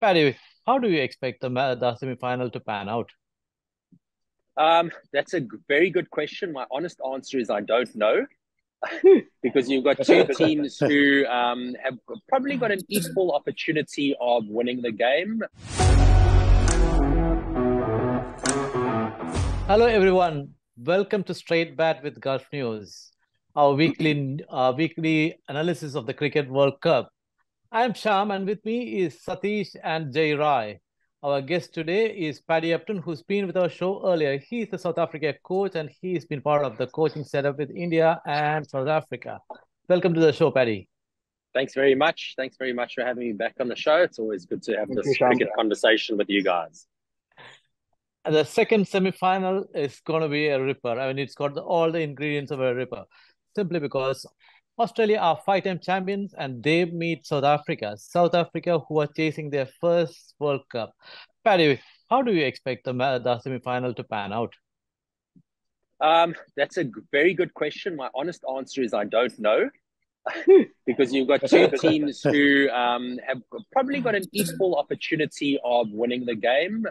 Paddy, how do you expect the semi-final to pan out? That's a very good question. My honest answer is I don't know because you've got two teams who have probably got an equal opportunity of winning the game. Hello, everyone. Welcome to Straight Bat with Gulf News, our weekly analysis of the Cricket World Cup. I'm Sham, and with me is Satish and Jay Rai. Our guest today is Paddy Upton, who's been with our show earlier. He's the South Africa coach, and he's been part of the coaching setup with India and South Africa. Welcome to the show, Paddy. Thanks very much. Thanks very much for having me back on the show. It's always good to have Thank you, this Sham. cricket conversation with you guys. And the second semi-final is going to be a ripper. I mean, it's got all the ingredients of a ripper, simply because Australia are five-time champions and they meet South Africa. South Africa, who are chasing their first World Cup. Paddy, how do you expect the semi-final to pan out? That's a very good question. My honest answer is I don't know because you've got two teams who have probably got an equal opportunity of winning the game.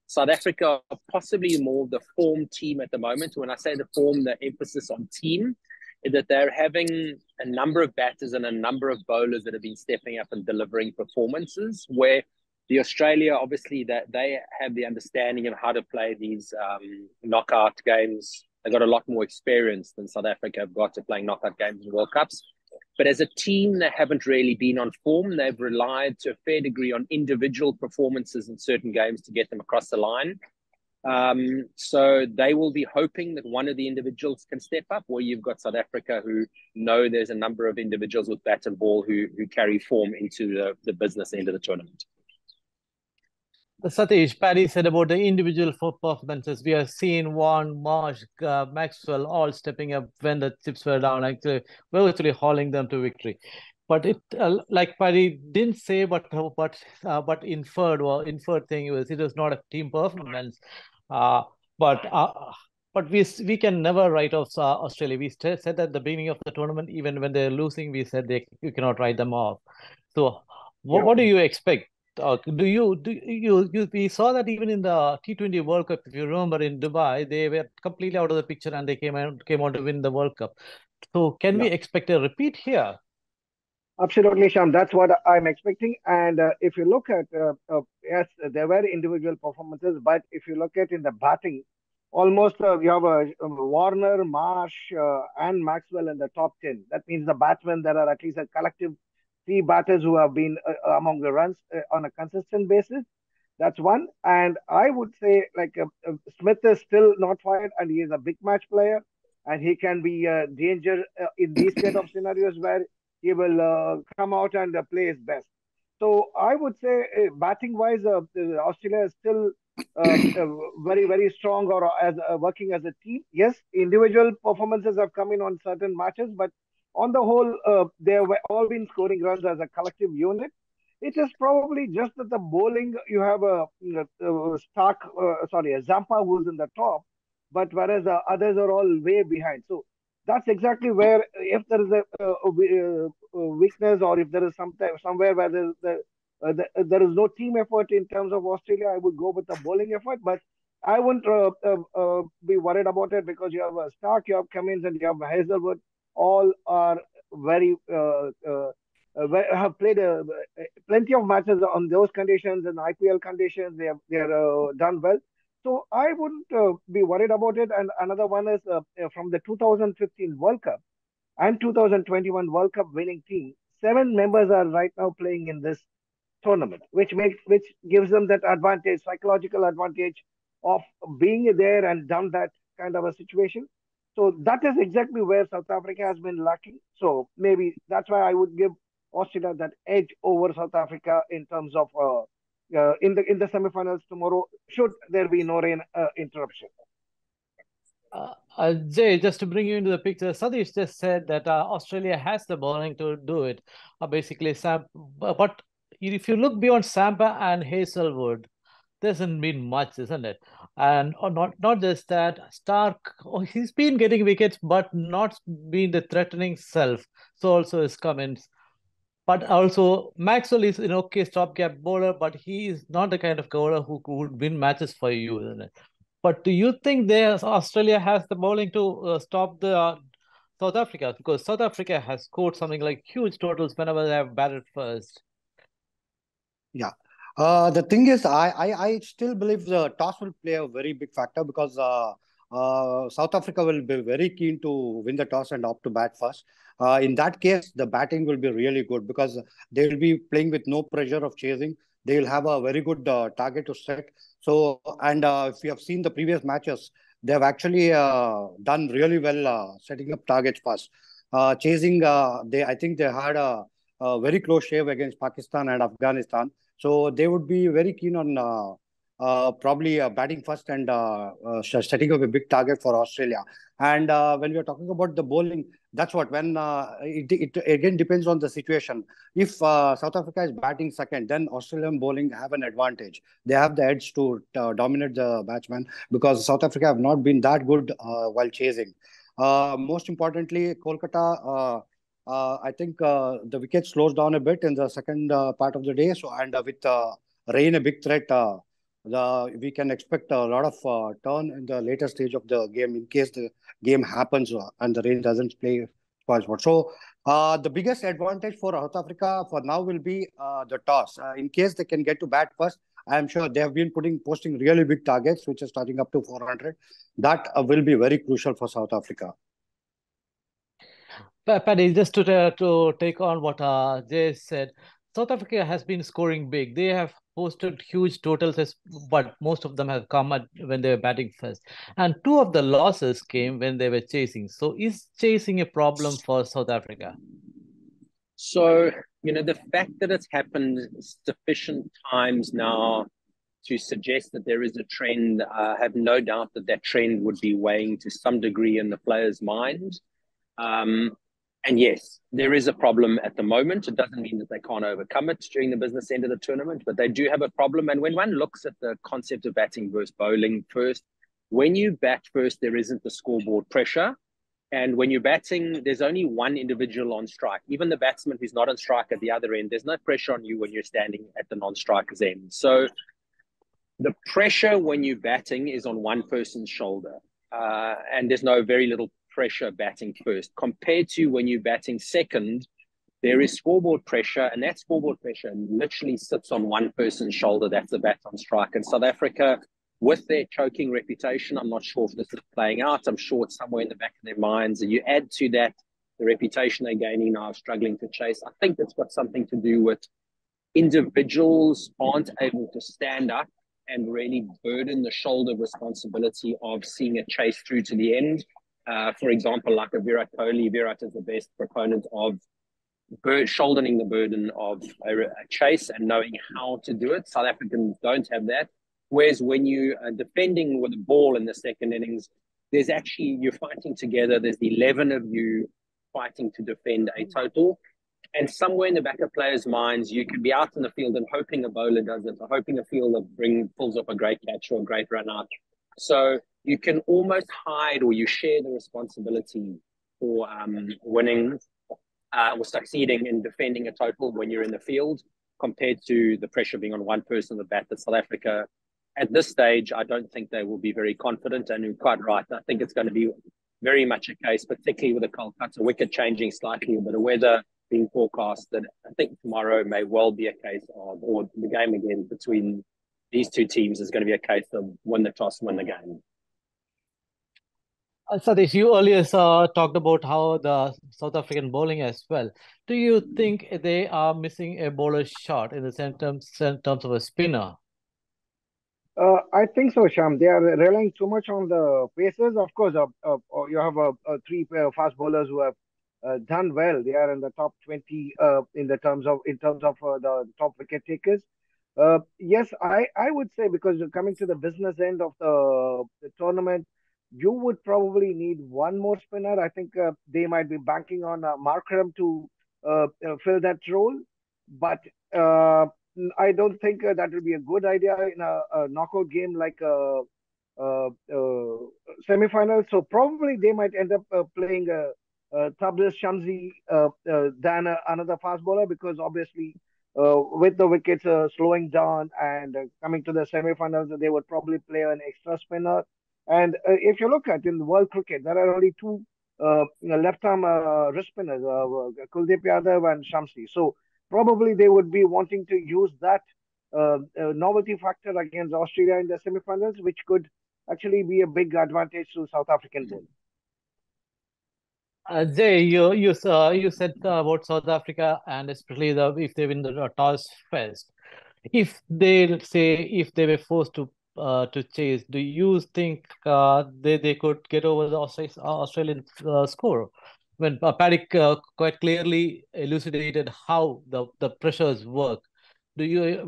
South Africa are possibly more the form team at the moment. When I say the form, the emphasis on team, is that they're having a number of batters and a number of bowlers that have been stepping up and delivering performances, where the Australia, obviously, that they have the understanding of how to play these knockout games. They've got a lot more experience than South Africa have got to playing knockout games in World Cups. But as a team, they haven't really been on form. They've relied to a fair degree on individual performances in certain games to get them across the line. So they will be hoping that one of the individuals can step up, or you've got South Africa who know there's a number of individuals with bat and ball who carry form into the business end of the tournament. Satish, Paddy said about the individual performances. We have seen Warren, Marsh, Maxwell all stepping up when the chips were down, actually virtually hauling them to victory. But it, like Paddy didn't say, but inferred thing was it was not a team performance. Uh, but uh, but we can never write off Australia. We said at the beginning of the tournament, even when they're losing, we said you cannot write them off. So what do you expect? We saw that even in the T20 World Cup, if you remember in Dubai, they were completely out of the picture and they came on to win the World Cup. So can we expect a repeat here? Absolutely, Sham. That's what I'm expecting. And if you look at, yes, there were individual performances, but if you look at in the batting, almost you have Warner, Marsh, and Maxwell in the top 10. That means the batsmen, there are at least a collective three batters who have been among the runs on a consistent basis. That's one. And I would say, like, Smith is still not fired, and he is a big match player, and he can be a danger in these kind of scenarios where he will come out and play his best. So I would say, batting wise, Australia is still very, very strong or as working as a team. Yes, individual performances have come in on certain matches, but on the whole, they have all been scoring runs as a collective unit. It is probably just that the bowling, you have a Zampa who's in the top, but whereas the others are all way behind. So that's exactly where, if there is a weakness, or if there is somewhere where there is no team effort in terms of Australia, I would go with the bowling effort. But I wouldn't be worried about it, because you have Stark, you have Cummins, and you have Hazelwood. All are very have played plenty of matches on those conditions and IPL conditions. They are done well. So I wouldn't be worried about it. And another one is from the 2015 World Cup and 2021 World Cup winning team. 7 members are right now playing in this tournament, which gives them that advantage, psychological advantage of being there and done that kind of a situation. So that is exactly where South Africa has been lacking. So maybe that's why I would give Australia that edge over South Africa in terms of in the semifinals tomorrow, should there be no rain interruption. Jay, just to bring you into the picture, Sadish just said that Australia has the bowling to do it. Basically, but if you look beyond Sampa and Hazelwood, there hasn't been much, isn't it? And not just that, Stark, he's been getting wickets, but not been the threatening self. So also is Cummins. But also Maxwell is an okay stopgap bowler, but he is not the kind of bowler who could win matches for you, isn't it? But do you think Australia has the bowling to stop the South Africa? Because South Africa has scored something like huge totals whenever they have batted first. Yeah. The thing is, I still believe the toss will play a very big factor because South Africa will be very keen to win the toss and opt to bat first. In that case, the batting will be really good because they will be playing with no pressure of chasing. They will have a very good target to set. So, and if you have seen the previous matches, they have actually done really well setting up targets first. Chasing, I think they had a very close shave against Pakistan and Afghanistan. So they would be very keen on probably batting first and setting up a big target for Australia. And when we are talking about the bowling, that's what when it again depends on the situation. If South Africa is batting second, then Australian bowling have an advantage. They have the edge to dominate the batsman because South Africa have not been that good while chasing. Most importantly, Kolkata. I think the wicket slows down a bit in the second part of the day. So, and with rain a big threat, we can expect a lot of turn in the later stage of the game in case the game happens and the rain doesn't play spoil sport. So, the biggest advantage for South Africa for now will be the toss. In case they can get to bat first, I am sure they have been posting really big targets, which is starting up to 400. That will be very crucial for South Africa. Paddy, just to take on what Jay said, South Africa has been scoring big. They have posted huge totals, but most of them have come when they were batting first. And two of the losses came when they were chasing. So is chasing a problem for South Africa? So, the fact that it's happened sufficient times now to suggest that there is a trend, I have no doubt that trend would be weighing to some degree in the player's mind. And yes, there is a problem at the moment. It doesn't mean that they can't overcome it during the business end of the tournament, but they do have a problem. And when one looks at the concept of batting versus bowling first, when you bat first, there isn't the scoreboard pressure. And when you're batting, there's only one individual on strike. Even the batsman who's not on strike at the other end, there's no pressure on you when you're standing at the non-striker's end. So the pressure when you're batting is on one person's shoulder. And there's very little pressure batting first. Compared to when you're batting second, there is scoreboard pressure, and that scoreboard pressure literally sits on one person's shoulder. That's the bat on strike. And South Africa, with their choking reputation, I'm not sure if this is playing out. I'm sure it's somewhere in the back of their minds. And you add to that the reputation they're gaining now of struggling to chase. I think that's got something to do with individuals aren't able to stand up and really burden the shoulder responsibility of seeing a chase through to the end. For example, like a Virat Kohli, Virat is the best proponent of shouldering the burden of a chase and knowing how to do it. South Africans don't have that. Whereas when you are defending with a ball in the second innings, you're fighting together. There's 11 of you fighting to defend a total. And somewhere in the back of players' minds, you can be out in the field and hoping a bowler does it, or hoping a fielder pulls up a great catch or a great run out. So you can almost hide, or you share the responsibility for winning or succeeding in defending a total when you're in the field, compared to the pressure being on one person, the bat. That South Africa, at this stage, I don't think they will be very confident. And you're quite right. I think it's going to be very much a case, particularly with the Kolkata wicket changing slightly, a bit of weather being forecast, that I think tomorrow may well be a case of, or the game again between these two teams is going to be a case of win the toss, win the game. Satish, you earlier talked about how the South African bowling as well. Do you think they are missing a bowler shot in terms of a spinner? I think so, Sham. They are relying too much on the paces. Of course, you have three fast bowlers who have done well. They are in the top 20 in terms of the top wicket takers. Yes, I would say, because coming to the business end of the tournament, you would probably need one more spinner. I think they might be banking on Markram to fill that role, but I don't think that would be a good idea in a knockout game like a semi-final. So probably they might end up playing Tabriz Shamsi than another fast bowler, because obviously with the wickets slowing down and coming to the semi-finals, they would probably play an extra spinner. And if you look at in world cricket, there are only two left-arm wrist spinners, Kuldeep Yadav and Shamsi. So probably they would be wanting to use that novelty factor against Australia in the semi-finals, which could actually be a big advantage to South African bowling. Jay, you said about South Africa and especially if they win the toss first. If they say if they were forced to chase, do you think they could get over the Australian score? When Paddy quite clearly elucidated how the pressures work. Do you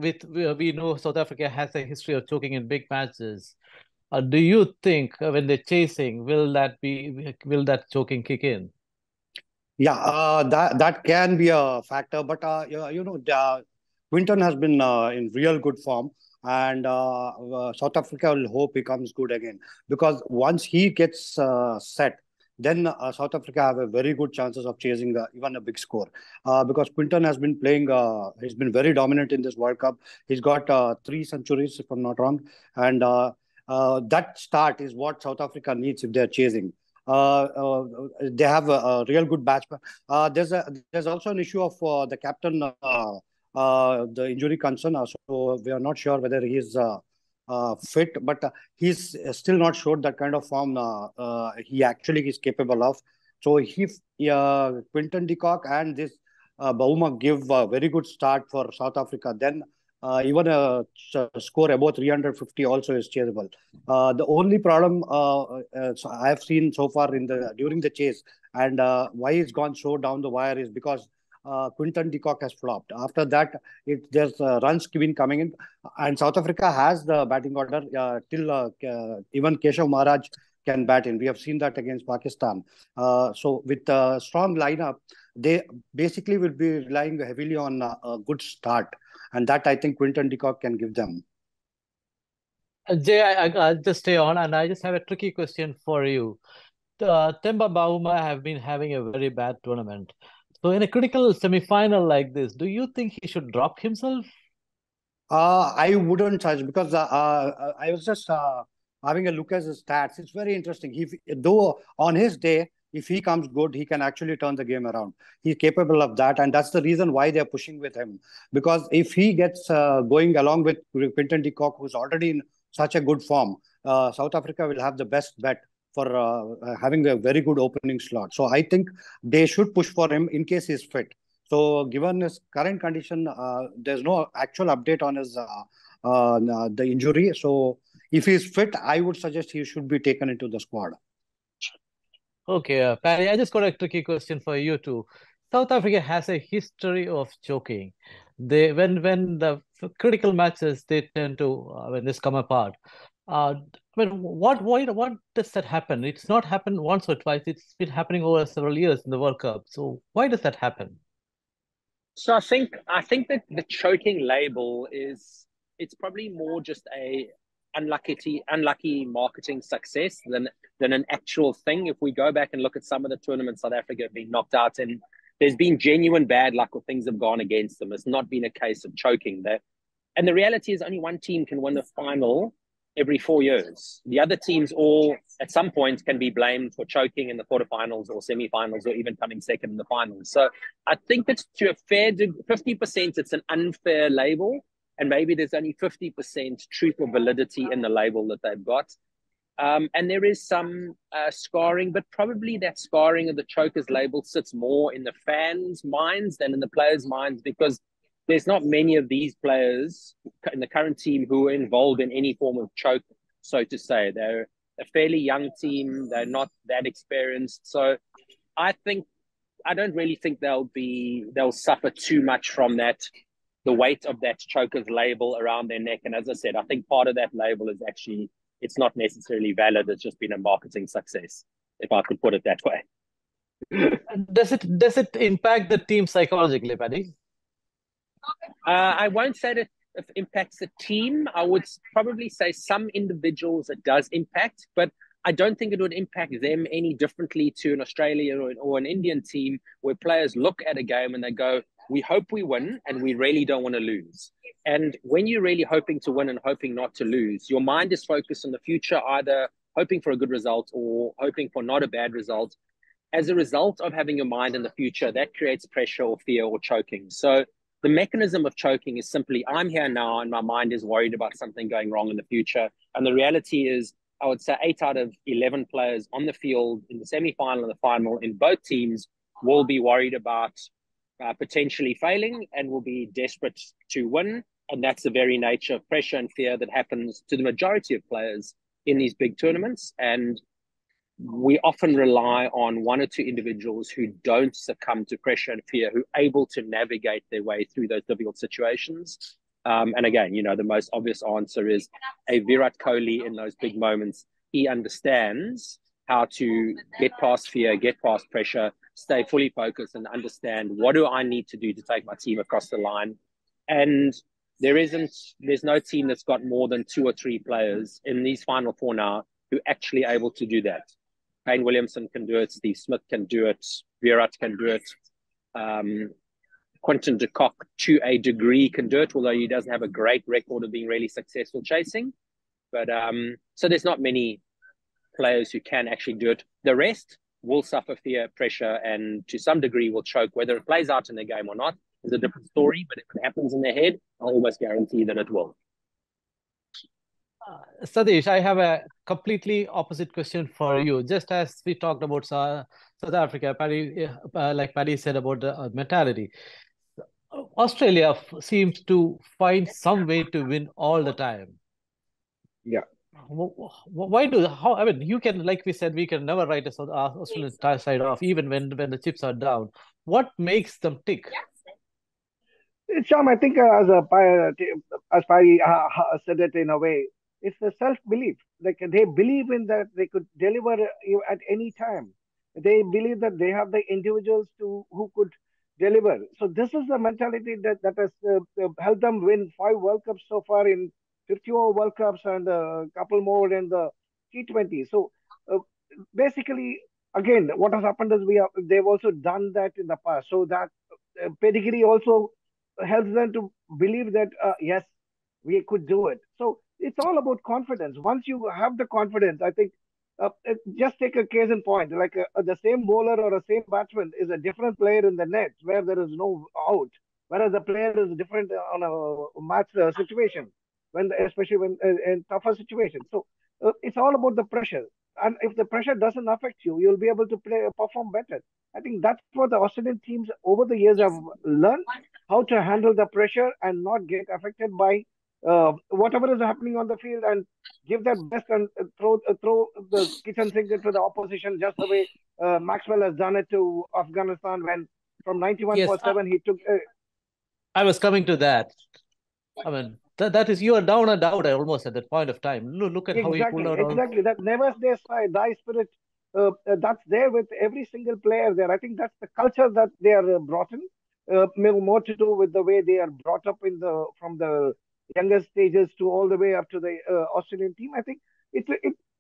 we know South Africa has a history of choking in big matches. Do you think when they're chasing, will that choking kick in? Yeah, that can be a factor, but Quinton has been in real good form, and South Africa will hope he comes good again, because once he gets set, then South Africa have a very good chances of chasing even a big score. Because Quinton has been playing, he's been very dominant in this World Cup. He's got 3 centuries, if I'm not wrong, and that start is what South Africa needs if they're chasing. They have a real good batsman. There's also an issue of the captain, the injury concern. So we are not sure whether he is fit, but he's still not showed that kind of form he actually is capable of. So if Quinton de Kock and this Bauma give a very good start for South Africa, then even a score above 350 also is chaseable. The only problem so I have seen so far during the chase, and why it's gone so down the wire, is because Quinton de Kock has flopped. After that, there's runs been coming in, and South Africa has the batting order till even Keshav Maharaj can bat in. We have seen that against Pakistan. So with a strong lineup, they basically will be relying heavily on a good start, and that I think Quinton de Kock can give them. Jay, I'll just stay on, and I just have a tricky question for you. Temba Bauma have been having a very bad tournament. So in a critical semi-final like this, do you think he should drop himself? I wouldn't touch, because I was just having a look at his stats. It's very interesting. Though on his day, if he comes good, he can actually turn the game around. He's capable of that, and that's the reason why they're pushing with him. Because if he gets going along with Quinton de Kock, who's already in such a good form, South Africa will have the best bet for having a very good opening slot. So I think they should push for him in case he's fit. So given his current condition, there's no actual update on his the injury. So if he's fit, I would suggest he should be taken into the squad. Okay, Paddy, I just got a tricky question for you too. South Africa has a history of choking. When the critical matches they tend to when this come apart. Uh, what does that happen? It's not happened once or twice. It's been happening over several years in the World Cup. So why does that happen? So I think that the choking label it's probably more just a unlucky marketing success than an actual thing. If we go back and look at some of the tournaments South Africa have been knocked out in, there's been genuine bad luck or things have gone against them. It's not been a case of choking. And the reality is only one team can win a final every 4 years. The other teams all, at some point, can be blamed for choking in the quarterfinals or semifinals or even coming second in the finals. So I think it's to a fair 50%, it's an unfair label. And maybe there's only 50% truth or validity in the label that they've got. And there is some scarring, but probably that scarring of the chokers label sits more in the fans' minds than in the players' minds, because there's not many of these players in the current team who are involved in any form of choke, so to say. They're a fairly young team. They're not that experienced. So I don't really think they'll suffer too much from that, the weight of that choker's label around their neck. And as I said, I think part of that label is actually, it's not necessarily valid. It's just been a marketing success, if I could put it that way. Does it impact the team psychologically, Paddy? I won't say that it impacts the team. I would probably say some individuals it does impact, but I don't think it would impact them any differently to an Australian or an Indian team where players look at a game and they go, we hope we win and we really don't want to lose. And when you're really hoping to win and hoping not to lose, your mind is focused on the future, either hoping for a good result or hoping for not a bad result. As a result of having your mind in the future, that creates pressure or fear or choking. So the mechanism of choking is simply, I'm here now and my mind is worried about something going wrong in the future. And the reality is, I would say 8 out of 11 players on the field in the semi-final and the final in both teams will be worried about potentially failing and will be desperate to win. And that's the very nature of pressure and fear that happens to the majority of players in these big tournaments. And we often rely on one or two individuals who don't succumb to pressure and fear, who are able to navigate their way through those difficult situations. And again, the most obvious answer is a Virat Kohli in those big moments. He understands how to get past fear, get past pressure, stay fully focused and understand what do I need to do to take my team across the line. And there's no team that's got more than 2 or 3 players in these final 4 now who are actually able to do that. Kane Williamson can do it, Steve Smith can do it, Virat can do it. Quinton de Kock, to a degree, can do it, although he doesn't have a great record of being really successful chasing. But so there's not many players who can actually do it. The rest will suffer fear, pressure, and to some degree will choke. Whether it plays out in the game or not is a different story, but if it happens in their head, I'll almost guarantee that it will. Satish, I have a completely opposite question for you. Just as we talked about South Africa, Paddy, like Paddy said about the mentality, Australia seems to find some way to win all the time. Yeah. Why I mean, you can, like we said, we can never write a Australian side off, even when the chips are down. What makes them tick? Sham, I think as Paddy said it in a way, it's the self-belief. Like they believe in that they could deliver at any time. They believe that they have the individuals who could deliver. So this is the mentality that has helped them win 5 World Cups so far in 50-over World Cups and a couple more in the T20. So basically, again, what has happened is they've also done that in the past. So that pedigree also helps them to believe that yes, we could do it. So it's all about confidence. Once you have the confidence, I think just take a case in point, like the same bowler or a same batsman is a different player in the net where there is no out, whereas the player is different on a match situation, especially when in tougher situations. So it's all about the pressure. And if the pressure doesn't affect you, you'll be able to perform better. I think that's what the Australian teams over the years have learned, how to handle the pressure and not get affected by whatever is happening on the field, and give their best and throw the kitchen sink into the opposition, just the way Maxwell has done it to Afghanistan when from 91 Yes, for 7 he took. I was coming to that. I mean, that is, you are down and out almost at that point of time. Look at how he pulled out. Exactly. That never die spirit. That's there with every single player there. I think that's the culture that they are brought in. More to do with the way they are brought up from the younger stages to all the way up to the Australian team. I think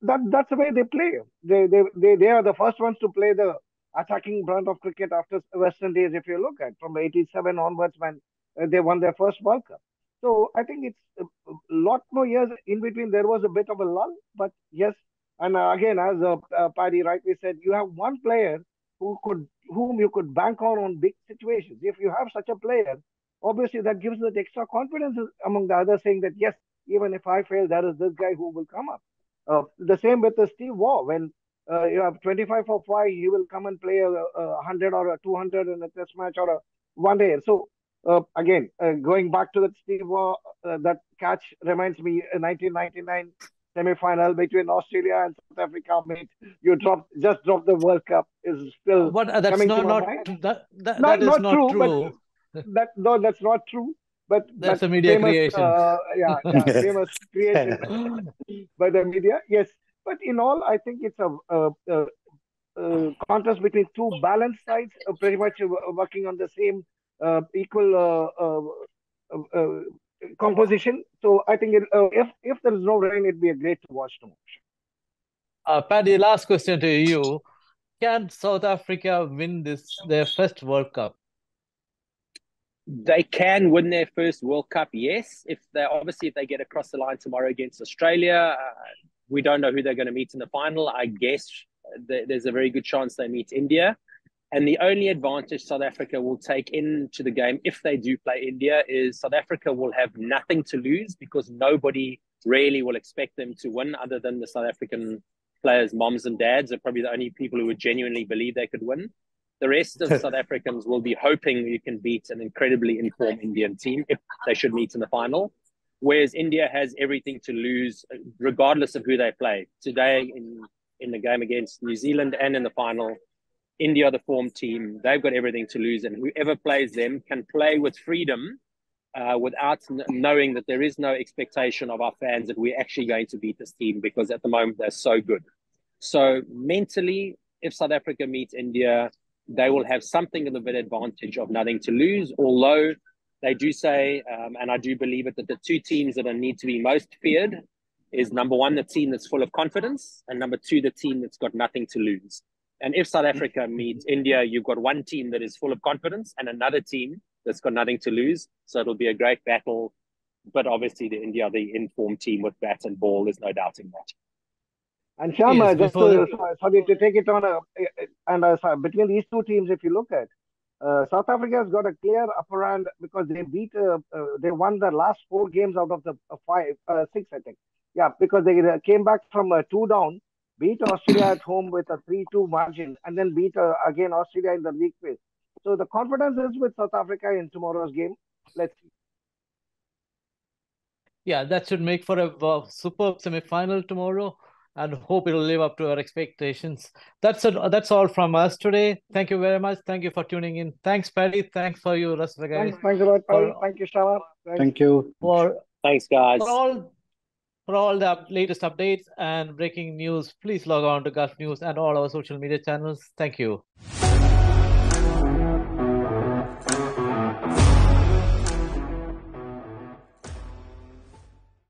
that's the way they play. They are the first ones to play the attacking brand of cricket after Western days. If you look at from '87 onwards, when they won their first World Cup. So I think it's a lot more years in between. There was a bit of a lull, but yes. And again, as Paddy rightly said, you have one player whom you could bank on big situations. If you have such a player, obviously that gives that extra confidence among the others, saying that yes, even if I fail, there is this guy who will come up. The same with Steve Waugh. When you have 25 for 5, he will come and play a 100 or a 200 in a test match or a one day. So again, going back to that Steve Waugh, that catch reminds me 1999 semi-final between Australia and South Africa. Mate, you just dropped the World Cup is still But that's coming not to my mind. that is not true. But that's not true. But That's a media famous, creation. famous creation by the media. Yes, but in all, I think it's a contrast between two balanced sides, pretty much working on the same equal composition. So I think if there is no rain, it'd be a great to watch tomorrow. Paddy, last question to you. Can South Africa win their first World Cup? They can win their first World Cup, yes. If they get across the line tomorrow against Australia, we don't know who they're going to meet in the final. I guess there's a very good chance they meet India. And the only advantage South Africa will take into the game, if they do play India, is South Africa will have nothing to lose because nobody really will expect them to win other than the South African players' moms and dads are probably the only people who would genuinely believe they could win. The rest of South Africans will be hoping you can beat an incredibly informed Indian team if they should meet in the final. Whereas India has everything to lose, regardless of who they play. Today, in the game against New Zealand and in the final, India, the form team, they've got everything to lose, and whoever plays them can play with freedom without knowing that there is no expectation of our fans that we're actually going to beat this team because at the moment they're so good. So mentally, if South Africa meets India, they will have something of a bit advantage of nothing to lose, although they do say, and I do believe it, that the two teams that need to be most feared is number one, the team that's full of confidence, and number two, the team that's got nothing to lose. And if South Africa meets India, you've got one team that is full of confidence and another team that's got nothing to lose. So it'll be a great battle. But obviously, the India, the informed team with bat and ball, there's no doubting that. And Shyam, Yes, just before sorry to take it on, between these two teams, if you look at, South Africa has got a clear upper hand because they won the last 4 games out of the six, I think. Yeah, because they came back from 2 down, beat Australia at home with a 3-2 margin, and then beat again Australia in the league phase. So the confidence is with South Africa in tomorrow's game. Let's see. Yeah, that should make for a superb semi-final tomorrow, and hope it'll live up to our expectations. That's it. That's all from us today. Thank you very much. Thank you for tuning in. Thanks, Paddy. Thanks for you, rest of the guys. Thanks a lot, Paddy. For, Thank you, Shama. Thank you. Thanks, guys. For all the latest updates and breaking news, please log on to Gulf News and all our social media channels. Thank you.